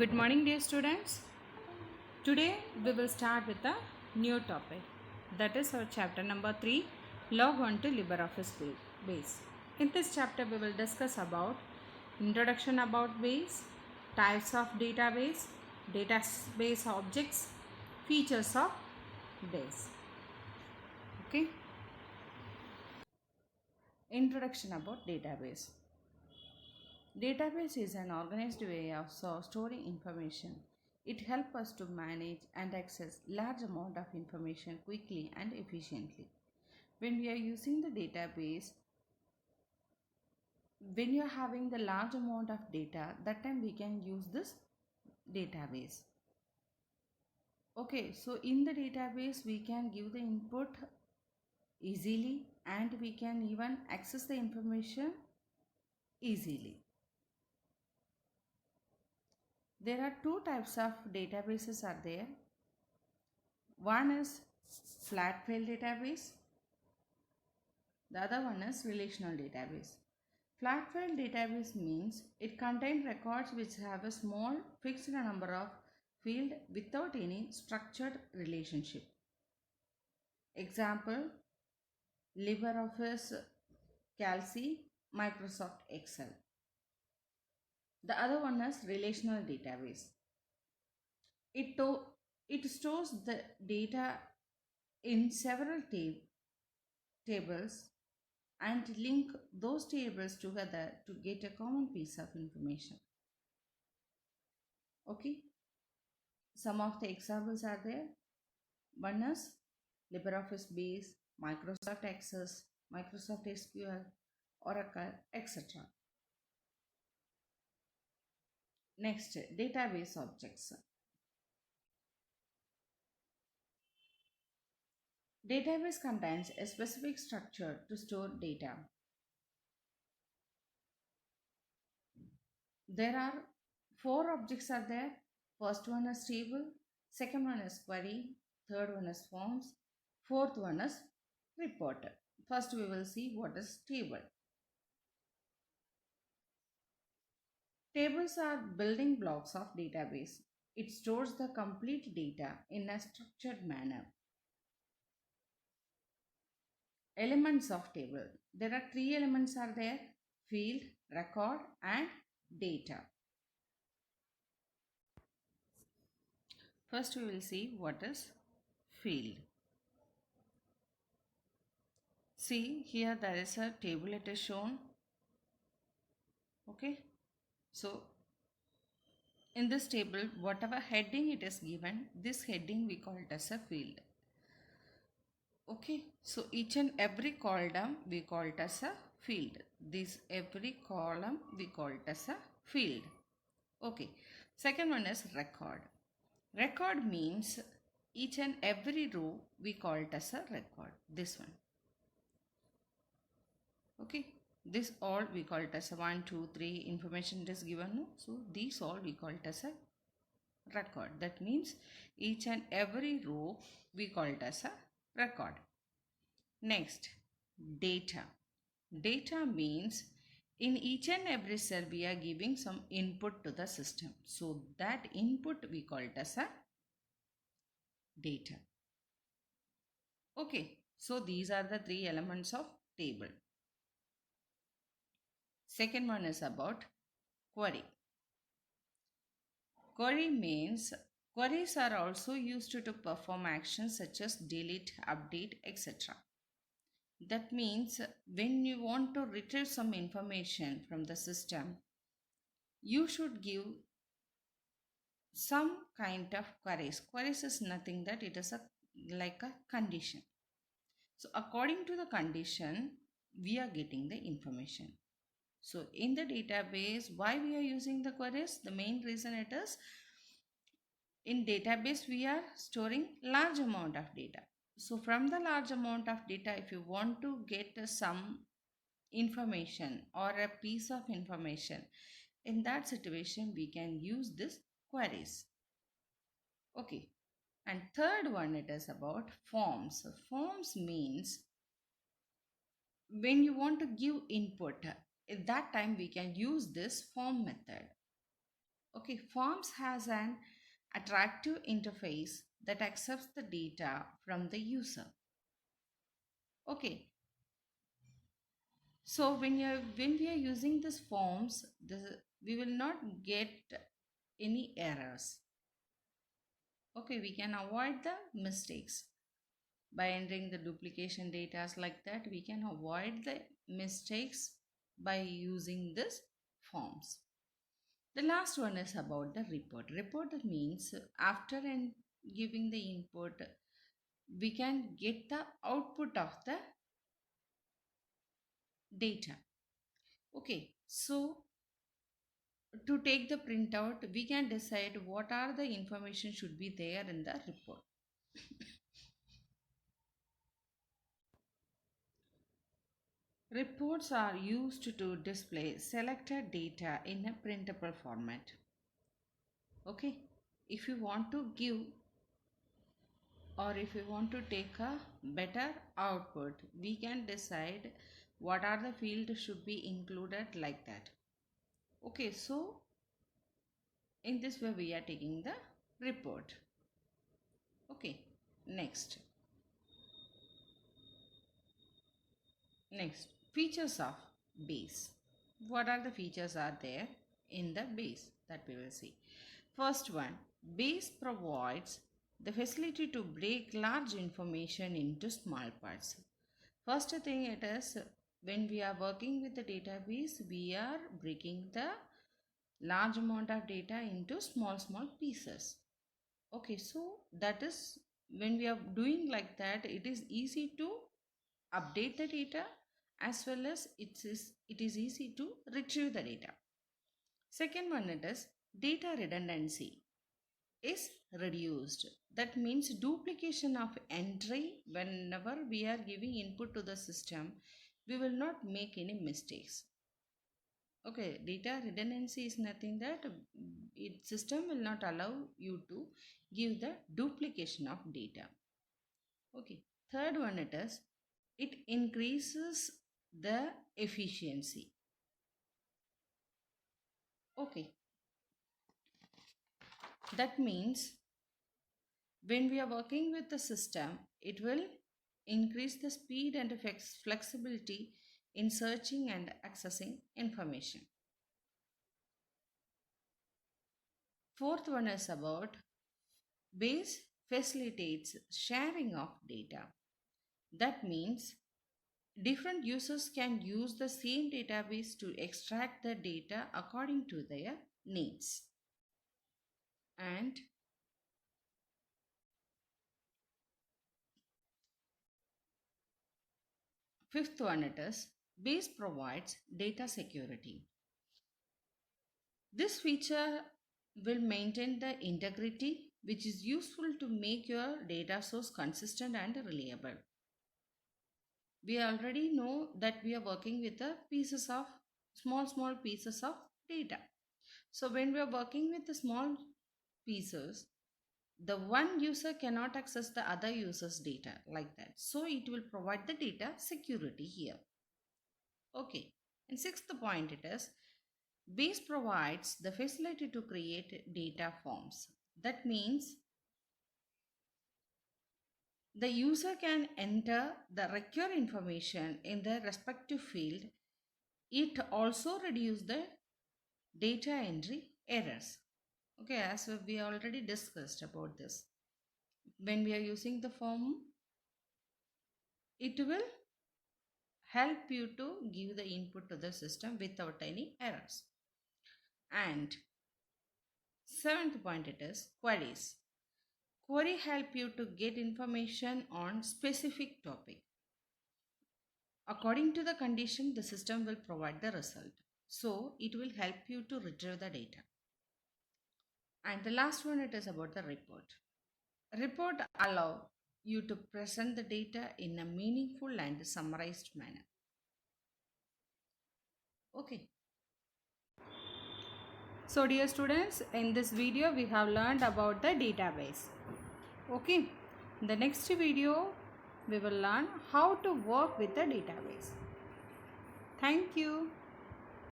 Good morning, dear students. Today we will start with a new topic. That is our chapter number 3, Log on to LibreOffice Base. In this chapter, we will discuss about introduction about base, types of database, database objects, features of base. Okay. Introduction about database. Database is an organized way of storing information. It helps us to manage and access large amount of information quickly and efficiently. When we are using the database, when you are having the large amount of data, that time we can use this database. Okay, so in the database we can give the input easily and we can even access the information easily. There are two types of databases are there. One is flat file database. The other one is relational database. Flat file database means it contains records which have a small fixed number of fields without any structured relationship. Example, LibreOffice Calc, Microsoft Excel. The other one is relational database. It, it stores the data in several tables and link those tables together to get a common piece of information. Okay, some of the examples are there. One is LibreOffice Base, Microsoft Access, Microsoft SQL, Oracle, etc. Next, database objects. Database contains a specific structure to store data. There are four objects are there. First one is table, second one is query, third one is forms, fourth one is report. First we will see what is table. Tables are building blocks of database. It stores the complete data in a structured manner. Elements of table. There are three elements are there: field, record and data. First we will see what is field. See here there is a table, it is shown. Okay, so in this table whatever heading it is given, this heading we call it as a field. Okay, so each and every column we call it as a field. This every column we call it as a field. Okay, second one is record. Record means each and every row we call it as a record. This one. Okay, this all we call it as a 1 2 3 information is given, no? So these all we call it as a record. That means each and every row we call it as a record. Next, data. Data means in each and every cell we are giving some input to the system, so that input we call it as a data. Okay, so these are the three elements of table. Second one is about query. Query means queries are also used to perform actions such as delete, update, etc. That means when you want to retrieve some information from the system, you should give some kind of queries. Queries is nothing that it is like a condition. So according to the condition, we are getting the information. So in the database, why we are using the queries? The main reason it is, in database we are storing large amount of data. So from the large amount of data, if you want to get some information or a piece of information, in that situation we can use this queries. Okay, and third one it is about forms. Forms means when you want to give input, at that time we can use this form method. Okay, Forms has an attractive interface that accepts the data from the user. Okay, so when we are using this forms, we will not get any errors. Okay, we can avoid the mistakes by entering the duplication data like that. We can avoid the mistakes by using this forms. The last one is about the report. Report means after giving the input, we can get the output of the data. Okay, so to take the printout, we can decide what are the information should be there in the report. Reports are used to display selected data in a printable format. Okay, if you want to give or if you want to take a better output, we can decide what are the fields should be included like that. Okay, so in this way we are taking the report. Okay, next features of base. What are the features are there in the base that we will see. First one, base provides the facility to break large information into small parts. First thing it is, when we are working with the database, we are breaking the large amount of data into small pieces. Okay, so that is when we are doing like that, it is easy to update the data as well as it is easy to retrieve the data. Second one, it is data redundancy is reduced. That means duplication of entry. Whenever we are giving input to the system, we will not make any mistakes. Okay, data redundancy is nothing that system will not allow you to give the duplication of data. Okay, third one, it increases the efficiency. Okay, that means when we are working with the system, it will increase the speed and flexibility in searching and accessing information. Fourth one is about base facilitates sharing of data. That means different users can use the same database to extract the data according to their needs. And fifth one, base provides data security. This feature will maintain the integrity, which is useful to make your data source consistent and reliable. We already know that we are working with the pieces of small pieces of data. So when we are working with the small pieces, the one user cannot access the other user's data like that. So it will provide the data security here. Okay. And sixth point, base provides the facility to create data forms. That means the user can enter the required information in the respective field. It also reduces the data entry errors. Okay, as we already discussed about this. When we are using the form, it will help you to give the input to the system without any errors. And seventh point, queries. Query help you to get information on specific topic. According to the condition, the system will provide the result. So it will help you to retrieve the data. And the last one, it is about the report. Report allow you to present the data in a meaningful and summarized manner. Okay. So dear students, in this video we have learned about the database. Okay. In the next video we will learn how to work with the database. Thank you.